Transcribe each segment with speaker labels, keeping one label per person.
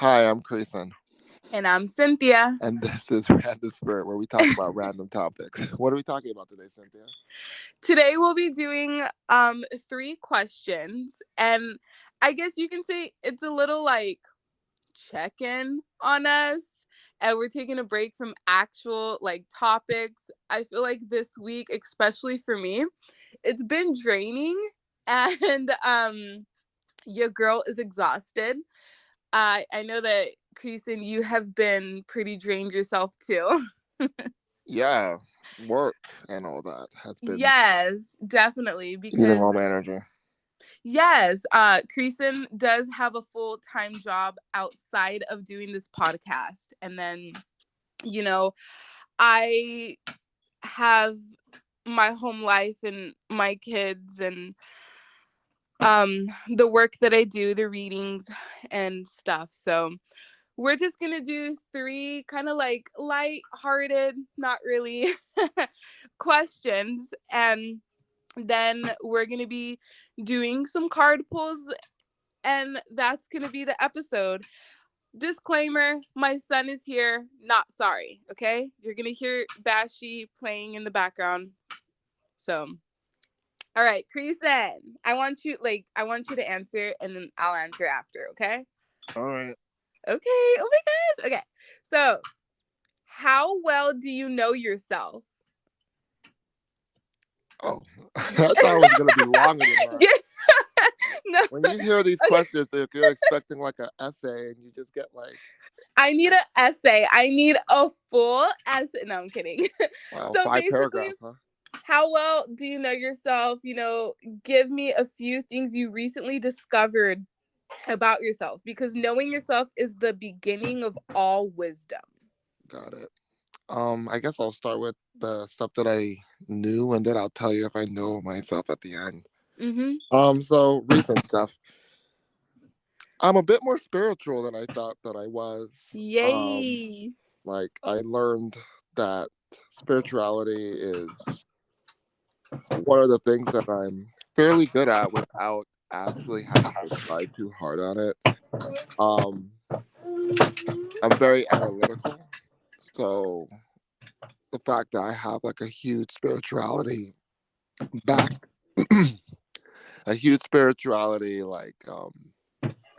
Speaker 1: Hi, I'm Creason,
Speaker 2: And I'm Cynthia.
Speaker 1: and this is Random Spirit, where we talk about random topics. What are we talking about today, Cynthia?
Speaker 2: Today we'll be doing 3 questions, and I guess you can say it's a little like check-in on us, and we're taking a break from actual like topics. I feel like this week, especially for me, it's been draining, and your girl is exhausted. I know that Creason, you have been pretty drained yourself too.
Speaker 1: Yeah, work and all that has been
Speaker 2: Yes, definitely.
Speaker 1: eating
Speaker 2: Because
Speaker 1: all my energy.
Speaker 2: yes, Creason does have a full-time job outside of doing this podcast. And then, you know, I have my home life and my kids and the work that I do, the readings and stuff. So we're just gonna do 3 kind of like light-hearted, not really questions, and then we're gonna be doing some card pulls, and that's gonna be the episode. Disclaimer, my son is here, not sorry, okay? You're gonna hear Bashi playing in the background. So all right, Creason, I want you to answer and then I'll answer after, okay?
Speaker 1: All right.
Speaker 2: Okay, oh my gosh. Okay. So how well do you know yourself?
Speaker 1: Oh, I thought it was going to be longer than that.
Speaker 2: No.
Speaker 1: When you hear these
Speaker 2: Okay.
Speaker 1: questions, if you're expecting like an essay and you just get like,
Speaker 2: I need an essay. I need a full essay. No, I'm kidding.
Speaker 1: wow,
Speaker 2: So
Speaker 1: five
Speaker 2: basically,
Speaker 1: paragraphs, huh?
Speaker 2: how well do you know yourself? Give me a few things you recently discovered about yourself, because knowing yourself is the beginning of all wisdom.
Speaker 1: Got it. I guess I'll start with the stuff that I knew, and then I'll tell you if I know myself at the end.
Speaker 2: Mm-hmm.
Speaker 1: So recent stuff. I'm a bit more spiritual than I thought that I was. Um,
Speaker 2: Yay.
Speaker 1: like I learned that spirituality is one of the things that I'm fairly good at without actually having to try too hard on it. Um, I'm very analytical, so the fact that I have like a huge spirituality back, a huge spirituality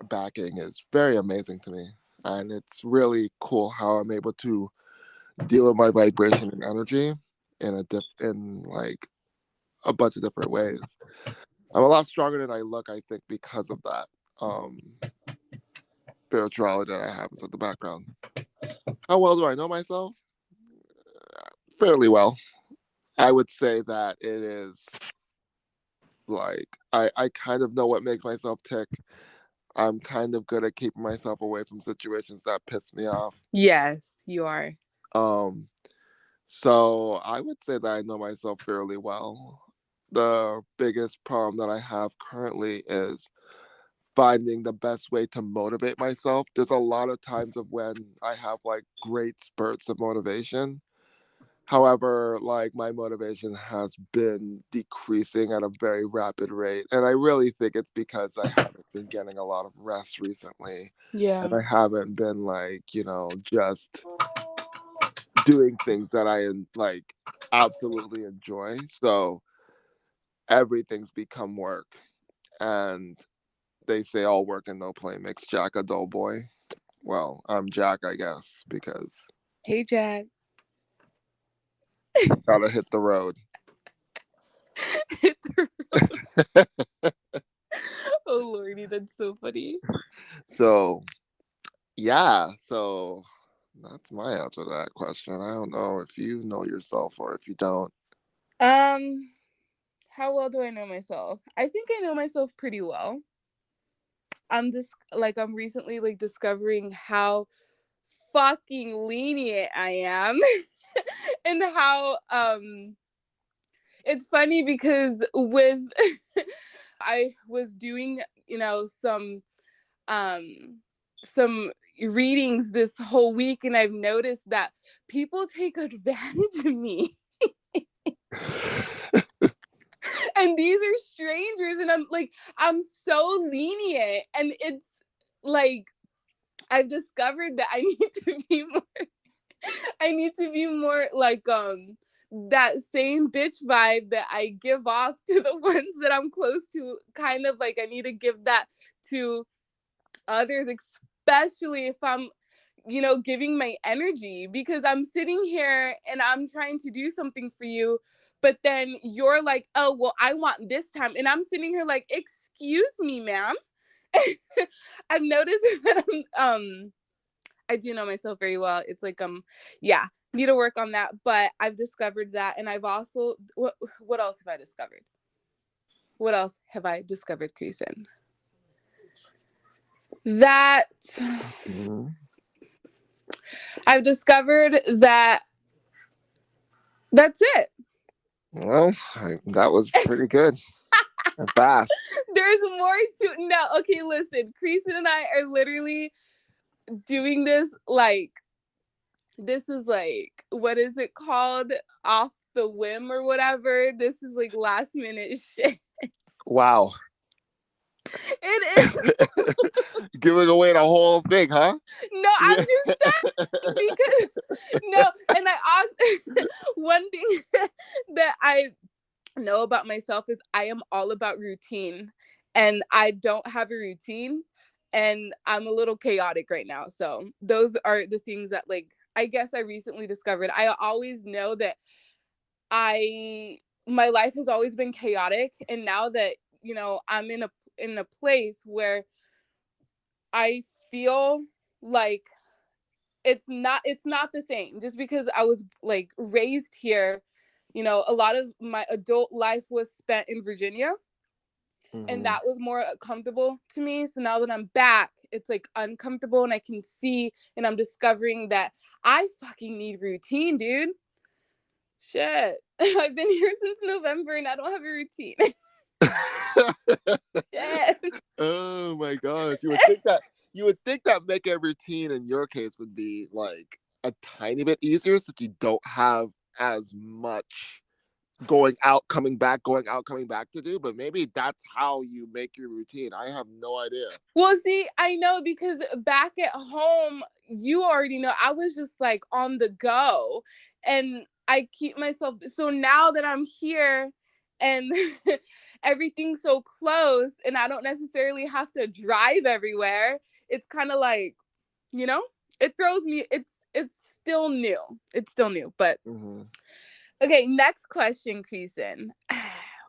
Speaker 1: backing is very amazing to me, and it's really cool how I'm able to deal with my vibration and energy in like a bunch of different ways. I'm a lot stronger than I look, I think, because of that spirituality that I have as the background. How well do I know myself? Fairly well. I would say that it is like I kind of know what makes myself tick. I'm kind of good at keeping myself away from situations that piss me off.
Speaker 2: Yes, you are.
Speaker 1: Um, so I would say that I know myself fairly well. The biggest problem that I have currently is finding the best way to motivate myself. There's a lot of times of when I have like great spurts of motivation. However, like my motivation has been decreasing at a very rapid rate. And I really think it's because I haven't been getting a lot of rest recently. And
Speaker 2: Yeah.
Speaker 1: I haven't been like, just doing things that like absolutely enjoy. So everything's become work. And they say all work and no play makes Jack a dull boy. Well, I'm Jack, I guess, because
Speaker 2: Hey, Jack.
Speaker 1: gotta hit the road.
Speaker 2: Oh, Lordy, that's so funny.
Speaker 1: So, yeah, so that's my answer to that question. I don't know if you know yourself or if you don't.
Speaker 2: Um, how well do I know myself? I think I know myself pretty well. I'm recently like discovering how fucking lenient I am. And how it's funny because with I was doing, um some readings this whole week, and I've noticed that people take advantage of me. And these are strangers, and I'm so lenient, and it's like I've discovered that I need to be more I need to be more like that same bitch vibe that I give off to the ones that I'm close to. Kind of like I need to give that to others, especially if I'm, giving my energy, because I'm sitting here and I'm trying to do something for you. But then you're like, oh, well, I want this time. And I'm sitting here like, excuse me, ma'am. I've noticed that I do know myself very well. It's like yeah, need to work on that. But I've discovered that, and I've also what else have I discovered? What else have I discovered, Creason? That
Speaker 1: Mhm.
Speaker 2: I've discovered that that's it.
Speaker 1: Well, that was pretty good and fast.
Speaker 2: There's more to no. Okay, listen, Creason and I are literally doing this like this is like what is it called? Off the whim or whatever. This is like last minute shit.
Speaker 1: Wow.
Speaker 2: It is.
Speaker 1: Giving away the whole thing, huh?
Speaker 2: No, I'm
Speaker 1: Yeah.
Speaker 2: just saying because no, and I one thing that I know about myself is I am all about routine, and I don't have a routine, and I'm a little chaotic right now. So those are the things that like I guess I recently discovered. I always know that I my life has always been chaotic, and now that I'm in a place where I feel like it's not the same just because I was like raised here. A lot of my adult life was spent in Virginia, and
Speaker 1: Hmm.
Speaker 2: that was more comfortable to me. So now that I'm back, it's like uncomfortable, and I can see and I'm discovering that I fucking need routine, dude. Shit. I've been here since November and I don't have a routine. Shit.
Speaker 1: Oh my gosh. You would think that making a routine in your case would be like a tiny bit easier since you don't have as much going out, coming back to do, but maybe that's how you make your routine. I have no idea.
Speaker 2: Well, see, I know because back at home, you already know I was just like on the go, and I keep myself. So now that I'm here and everything's so close and I don't necessarily have to drive everywhere, it's kind of like, you know, it throws me. It's still new. It's still new, but
Speaker 1: Hmm.
Speaker 2: okay, next question, Creason.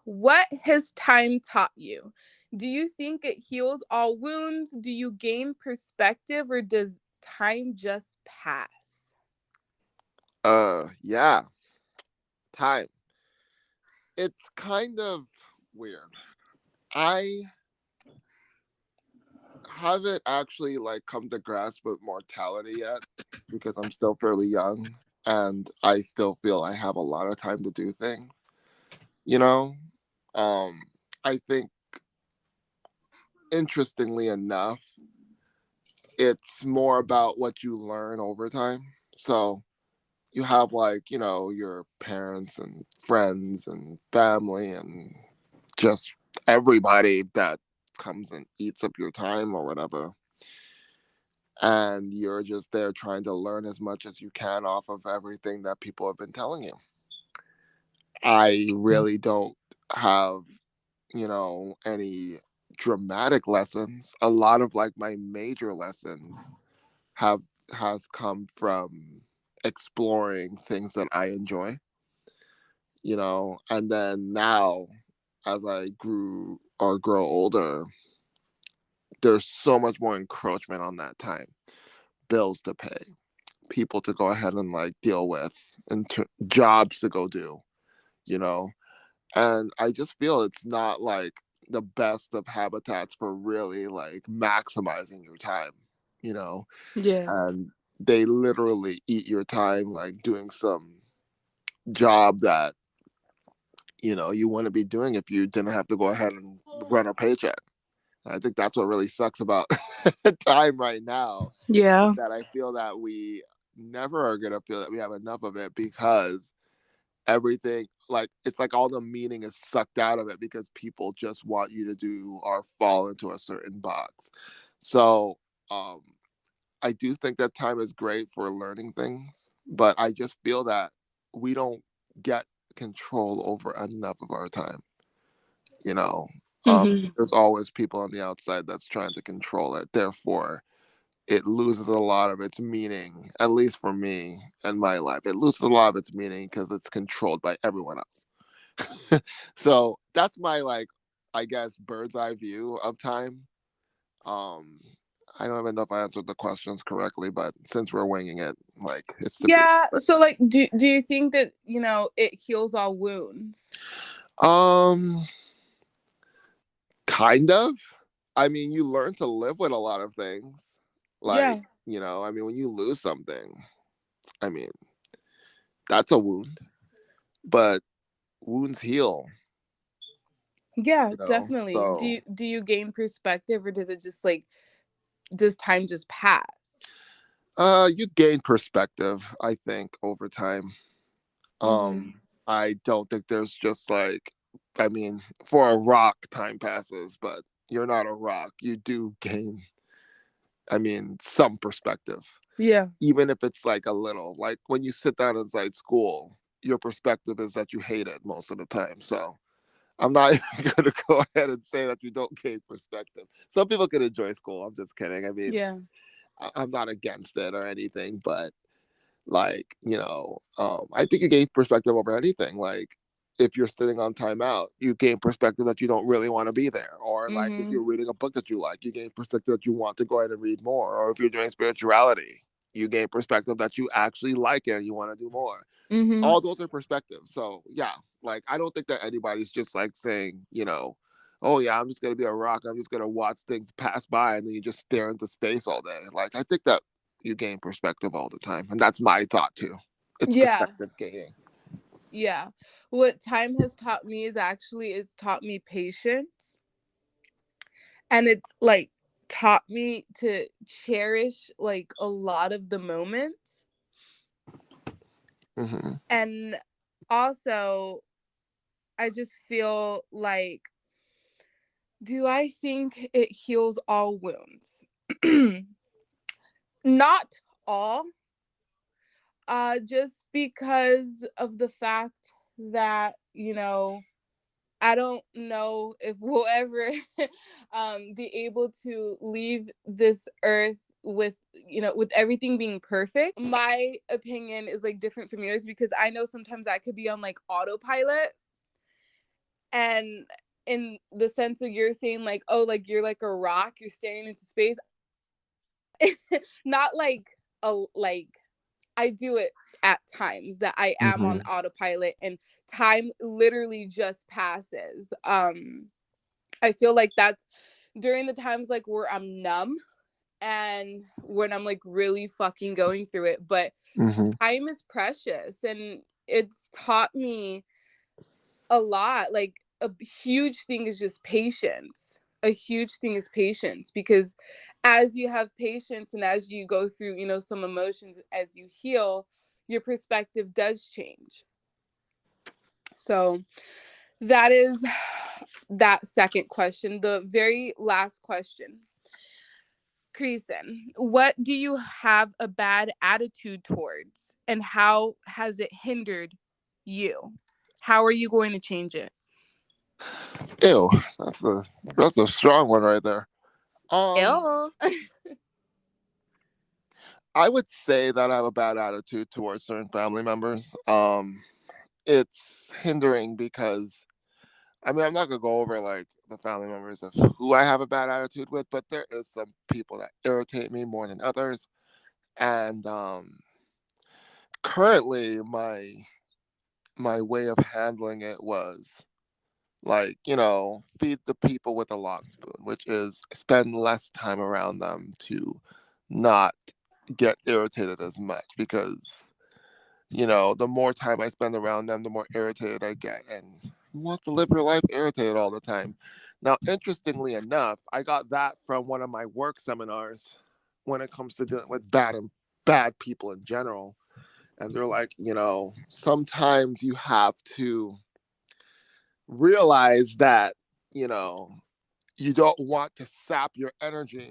Speaker 2: What has time taught you? Do you think it heals all wounds? Do you gain perspective, or does time just pass?
Speaker 1: Yeah, time. It's kind of weird. I haven't actually like come to grasp with mortality yet because I'm still fairly young and I still feel I have a lot of time to do things. You know, um, I think interestingly enough, it's more about what you learn over time. So you have like, your parents and friends and family and just everybody that comes and eats up your time or whatever. And you're just there trying to learn as much as you can off of everything that people have been telling you. I really don't have, any dramatic lessons. A lot of like my major lessons have has come from exploring things that I enjoy, and then now as I grew or grow older, there's so much more encroachment on that time. Bills to pay, people to go ahead and like deal with, and jobs to go do, you know. And I just feel it's not like the best of habitats for really like maximizing your time, you know.
Speaker 2: Yes.
Speaker 1: And they literally eat your time like doing some job that you want to be doing if you didn't have to go ahead and run a paycheck. I think that's what really sucks about time right now, is
Speaker 2: Yeah.
Speaker 1: that I feel that we never are gonna feel that we have enough of it because everything, like, it's like all the meaning is sucked out of it because people just want you to do or fall into a certain box. So um I do think that time is great for learning things, but I just feel that we don't get control over enough of our time. You know,
Speaker 2: Hmm.
Speaker 1: there's always people on the outside that's trying to control it. Therefore, it loses a lot of its meaning, at least for me and my life. It loses a lot of its meaning because it's controlled by everyone else. So that's my, like, I guess, bird's eye view of time. Um, I don't even know if I answered the questions correctly, but since we're winging it, like, it's to be.
Speaker 2: Yeah. So like, do you think that it heals all wounds?
Speaker 1: Um, kind of. I mean, you learn to live with a lot of things. Like,
Speaker 2: Yeah.
Speaker 1: I mean, when you lose something, I mean, that's a wound, but wounds heal,
Speaker 2: Yeah, definitely. Do
Speaker 1: So,
Speaker 2: you gain perspective, or does it just like does time just pass?
Speaker 1: you gain perspective, I think, over time.
Speaker 2: Mm-hmm.
Speaker 1: I don't think there's just like, I mean, for a rock, time passes, but you're not a rock. You do gain, I mean, some perspective,
Speaker 2: Yeah.
Speaker 1: even if it's like a little. Like when you sit down inside school, your perspective is that you hate it most of the time. So I'm not even going to go ahead and say that you don't gain perspective. Some people can enjoy school. I'm just kidding. I mean,
Speaker 2: Yeah.
Speaker 1: I'm not against it or anything, but like, I think you gain perspective over anything. Like, if you're sitting on timeout, you gain perspective that you don't really want to be there. Or like if
Speaker 2: Mm-hmm.
Speaker 1: you're reading a book that you like, you gain perspective that you want to go ahead and read more. Or if you're doing spirituality, you gain perspective that you actually like it and you want to do more.
Speaker 2: Mm-hmm.
Speaker 1: All those are perspectives. So yeah, like I don't think that anybody's just like saying, oh yeah, I'm just gonna be a rock. I'm just gonna watch things pass by and then you just stare into space all day. Like I think that you gain perspective all the time, and that's my thought too. It's
Speaker 2: Yeah.
Speaker 1: perspective gaining.
Speaker 2: Yeah. What time has taught me is actually it's taught me patience, and it's like taught me to cherish like a lot of the moments.
Speaker 1: Hmm.
Speaker 2: And also I just feel like, do I think it heals all wounds? Not all, just because of the fact that, I don't know if we'll ever be able to leave this earth with, with everything being perfect. My opinion is like different from yours because I know sometimes I could be on like autopilot, and in the sense of you're saying like, oh, like you're like a rock, you're staring into space. Not like a like I do it at times that I am on
Speaker 1: Hmm.
Speaker 2: autopilot and time literally just passes. I feel like that's during the times like where I'm numb and when I'm like really fucking going through it. But
Speaker 1: Hmm.
Speaker 2: time is precious, and it's taught me a lot. Like a huge thing is just patience. A huge thing is patience, because as you have patience and as you go through, some emotions, as you heal, your perspective does change. So that is that second question. The very last question. Creason, what do you have a bad attitude towards, and how has it hindered you? How are you going to change it?
Speaker 1: Ew, that's a strong one right there. Um,
Speaker 2: Ew.
Speaker 1: I would say that I have a bad attitude towards certain family members. It's hindering because, I mean, I'm not gonna go over like the family members of who I have a bad attitude with, but there is some people that irritate me more than others. And currently, my way of handling it was like, feed the people with a long spoon, which is spend less time around them to not get irritated as much because, the more time I spend around them, the more irritated I get. And who wants to live your life irritated all the time? Now, interestingly enough, I got that from one of my work seminars when it comes to dealing with bad people in general. And they're like, sometimes you have to realize that, you know, you don't want to sap your energy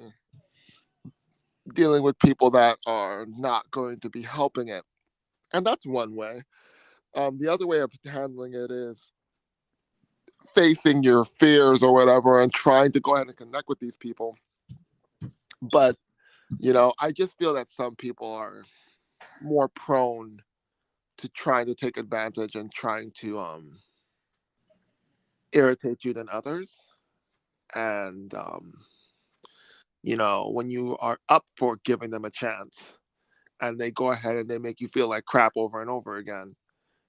Speaker 1: dealing with people that are not going to be helping it. And that's one way. The other way of handling it is facing your fears or whatever and trying to go ahead and connect with these people. But, I just feel that some people are more prone to trying to take advantage and trying to irritate you than others. And, when you are up for giving them a chance and they go ahead and they make you feel like crap over and over again,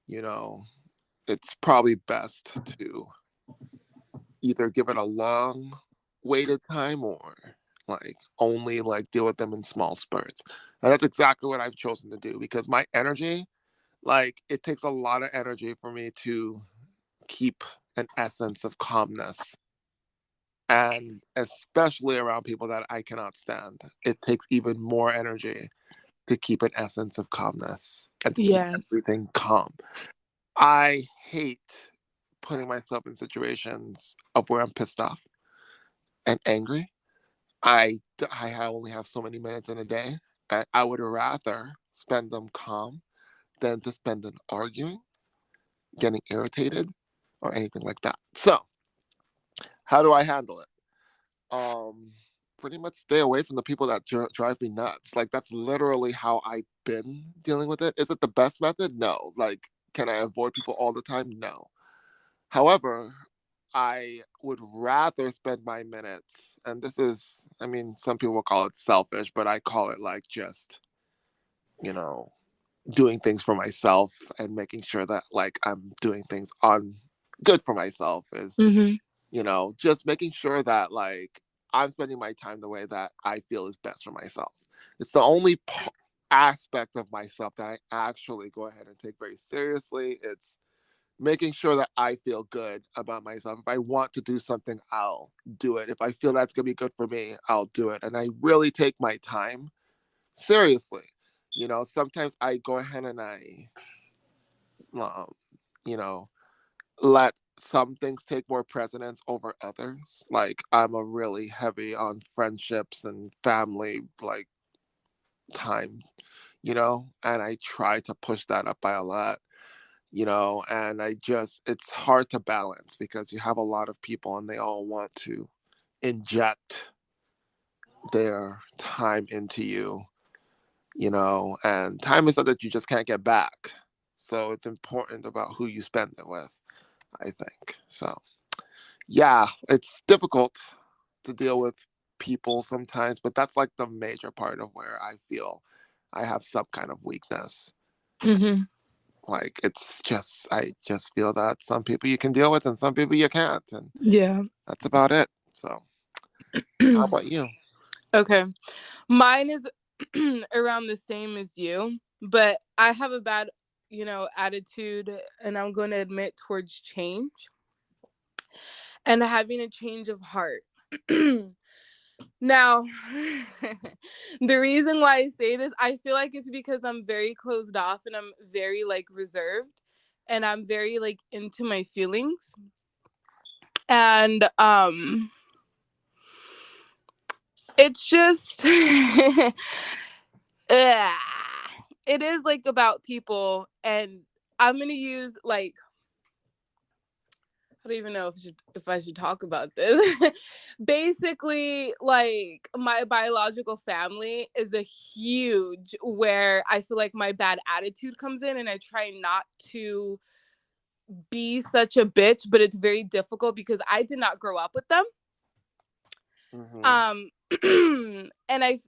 Speaker 1: you know, it's probably best to either give it a long waited time or like only like deal with them in small spurts. And that's exactly what I've chosen to do because my energy, like it takes a lot of energy for me to keep an essence of calmness. And especially around people that I cannot stand, it takes even more energy to keep an essence of calmness and to keep
Speaker 2: Yes.
Speaker 1: everything calm. I hate putting myself in situations of where I'm pissed off and angry. I only have so many minutes in a day, and I would rather spend them calm than to spend them arguing, getting irritated, or anything like that. So, how do I handle it? Um, Pretty much stay away from the people that drive me nuts. Like that's literally how I've been dealing with it. Is it the best method? No. Like, can I avoid people all the time? No. However, I would rather spend my minutes, and this is, I mean, some people will call it selfish, but I call it like just, you know, doing things for myself and making sure that like I'm doing things on good for myself is,
Speaker 2: Mm-hmm.
Speaker 1: just making sure that like I'm spending my time the way that I feel is best for myself. It's the only aspect of myself that I actually go ahead and take very seriously. It's making sure that I feel good about myself. If I want to do something, I'll do it. If I feel that's going to be good for me, I'll do it. And I really take my time seriously. Sometimes I go ahead and um, you know, let some things take more precedence over others. Like I'm a really heavy on friendships and family, like time, and I try to push that up by a lot. And it's hard to balance because you have a lot of people and they all want to inject their time into you, and time is something that you just can't get back. So it's important about who you spend it with, I think. So, yeah, it's difficult to deal with people sometimes, but that's like the major part of where I feel I have some kind of weakness.
Speaker 2: Mm-hmm.
Speaker 1: Like I just feel that some people you can deal with and some people you can't, and
Speaker 2: Yeah.
Speaker 1: that's about it. So, how about you?
Speaker 2: Okay. Mine is around the same as you, but I have a bad, attitude, and I'm going to admit towards change and having a change of heart. Now, the reason why I say this, I feel like it's because I'm very closed off and I'm very like reserved and I'm very like into my feelings. And it's just it is like about people, and I'm going to use like I don't even know if I should talk about this. Basically, like my biological family is a huge where I feel like my bad attitude comes in, and I try not to be such a bitch, but it's very difficult because I did not grow up with them.
Speaker 1: Hmm.
Speaker 2: Um and I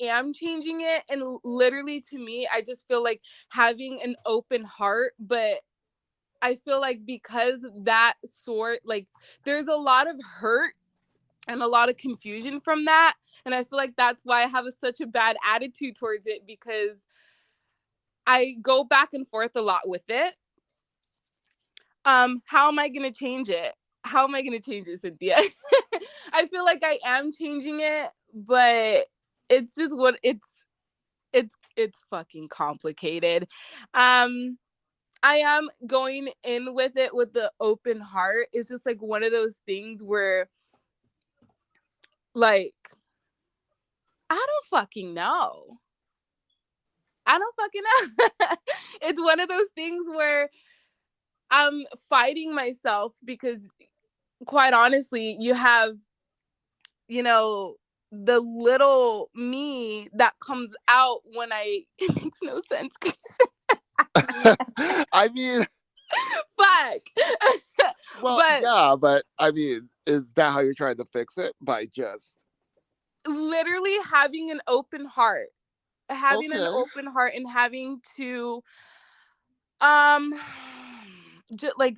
Speaker 2: am changing it, and literally to me I just feel like having an open heart, but I feel like because that sort like there's a lot of hurt and a lot of confusion from that, and I feel like that's why I have such a bad attitude towards it, because I go back and forth a lot with it. How am I going to change it? How am I going to change it, Cynthia? I feel like I am changing it, but it's just what it's fucking complicated. um I am going in with it with the open heart. It's just like one of those things where like I don't fucking know. I don't fucking know. It's one of those things where I'm fighting myself because, quite honestly, you have, you know, the little me that comes out when I. It makes no sense.
Speaker 1: I mean,
Speaker 2: Fuck.
Speaker 1: well,
Speaker 2: But
Speaker 1: yeah, but I mean, is that how you're trying to fix it? By just
Speaker 2: literally having an open heart,
Speaker 1: okay.
Speaker 2: and having to, um, just like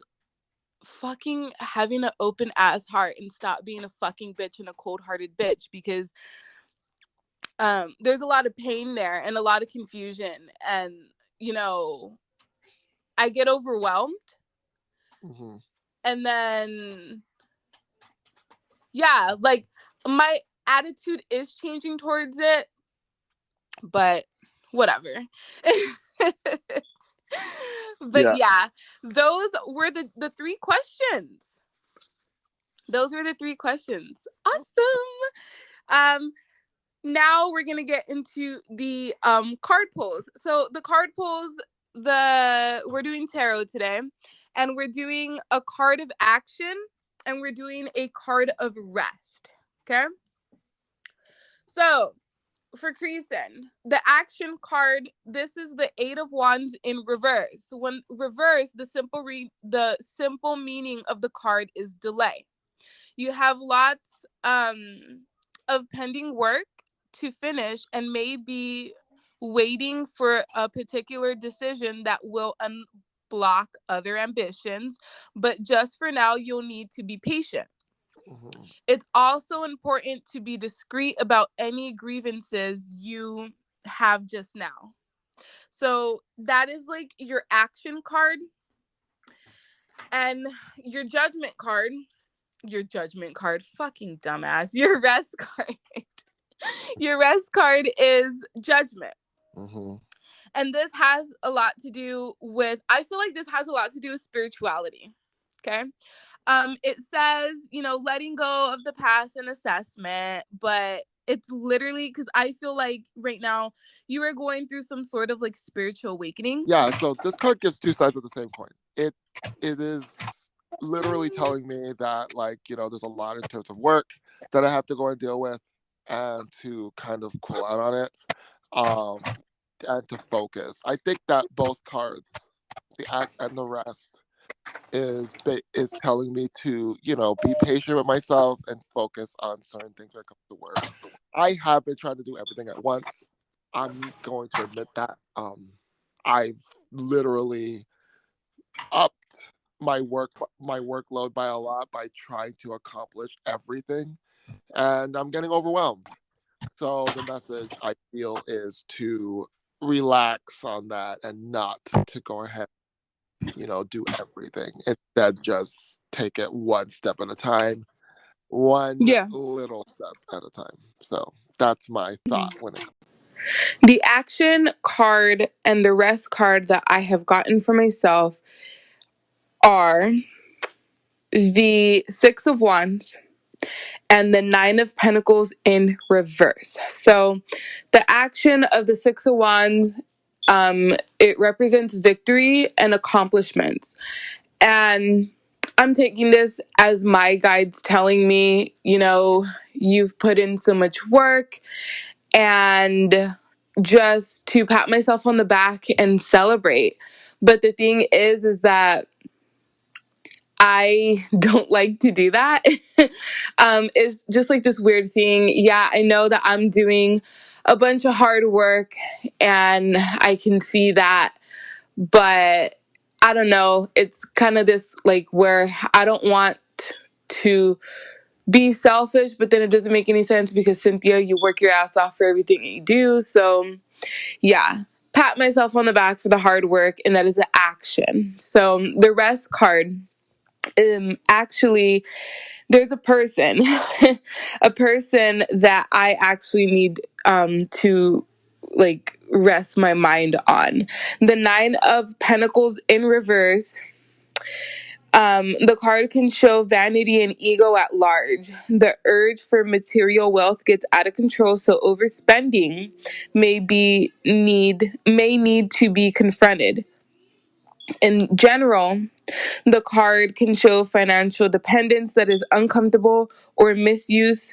Speaker 2: fucking having an open ass heart and stop being a fucking bitch and a cold hearted bitch, because there's a lot of pain there and a lot of confusion, and you know I get overwhelmed,
Speaker 1: Hmm.
Speaker 2: and then yeah, like my attitude is changing towards it, but whatever. But
Speaker 1: Yeah.
Speaker 2: yeah, those were the three questions. Those were the three questions. Awesome. Now we're gonna get into the card pulls. So the card pulls, we're doing tarot today, and we're doing a card of action, and we're doing a card of rest. Okay. So for Creason, the action card, this is the Eight of Wands in reverse. When reverse, the simple meaning of the card is delay. You have lots of pending work to finish and may be waiting for a particular decision that will unblock other ambitions, but just for now, you'll need to be patient.
Speaker 1: Hmm.
Speaker 2: It's also important to be discreet about any grievances you have just now. So that is like your action card, and your judgment card. Your judgment card, fucking dumbass. Your rest card. Your rest card is judgment.
Speaker 1: Hmm.
Speaker 2: And this has a lot to do with, I feel like this has a lot to do with spirituality. Okay. It says, letting go of the past and assessment, but it's literally because I feel like right now you are going through some sort of like spiritual awakening.
Speaker 1: Yeah. So this card gives two sides of the same coin. It is literally telling me that, like, there's a lot in terms of work that I have to go and deal with, and to kind of cool out on it, um, and to focus. I think that both cards, the act and the rest, is telling me to be patient with myself and focus on certain things when it comes to work. I have been trying to do everything at once. I'm going to admit that. I've literally upped my workload by a lot by trying to accomplish everything, and I'm getting overwhelmed. So the message, I feel, is to relax on that and not to go ahead, do everything. Instead, just take it one step at a time, one
Speaker 2: Yeah.
Speaker 1: little step at a time. So that's my thought when it comes.
Speaker 2: The action card and the rest card that I have gotten for myself are the Six of Wands and the Nine of Pentacles in reverse. So the action of the Six of Wands, it represents victory and accomplishments. And I'm taking this as my guides telling me, you've put in so much work, and just to pat myself on the back and celebrate. But the thing is that I don't like to do that. It's just like this weird thing. Yeah, I know that I'm doing a bunch of hard work and I can see that, but I don't know. It's kind of this like where I don't want to be selfish, but then it doesn't make any sense because Cynthia, you work your ass off for everything that you do. So yeah, pat myself on the back for the hard work, and that is the action. So the rest card, actually, there's a person, a person that I actually need to like rest my mind on. The Nine of Pentacles in reverse. The card can show vanity and ego at large. The urge for material wealth gets out of control, so overspending may need to be confronted. In general, the card can show financial dependence that is uncomfortable or misuse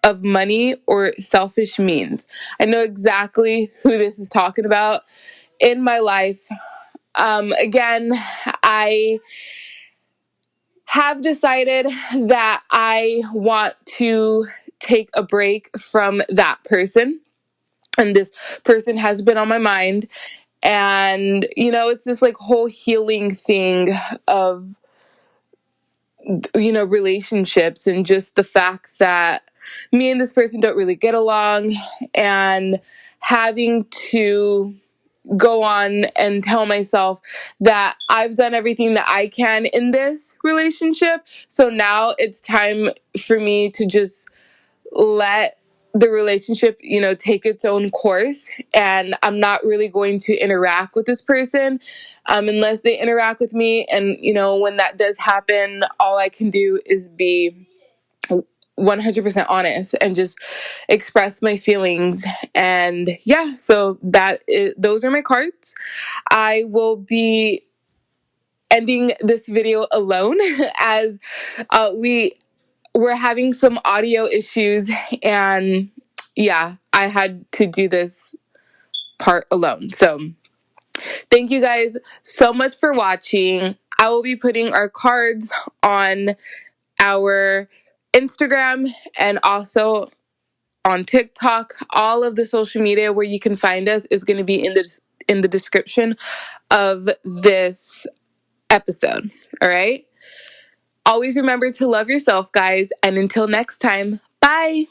Speaker 2: of money or selfish means. I know exactly who this is talking about in my life. Again, I have decided that I want to take a break from that person. And this person has been on my mind. And, it's this like whole healing thing of, relationships, and just the fact that me and this person don't really get along, and having to go on and tell myself that I've done everything that I can in this relationship. So now it's time for me to just let the relationship, take its own course. And I'm not really going to interact with this person unless they interact with me. And, when that does happen, all I can do is be 100% honest and just express my feelings. And yeah, so those are my cards. I will be ending this video alone as we're having some audio issues, and yeah, I had to do this part alone. So thank you guys so much for watching. I will be putting our cards on our Instagram and also on TikTok. All of the social media where you can find us is going to be in the description of this episode. All right? Always remember to love yourself, guys, and until next time, bye.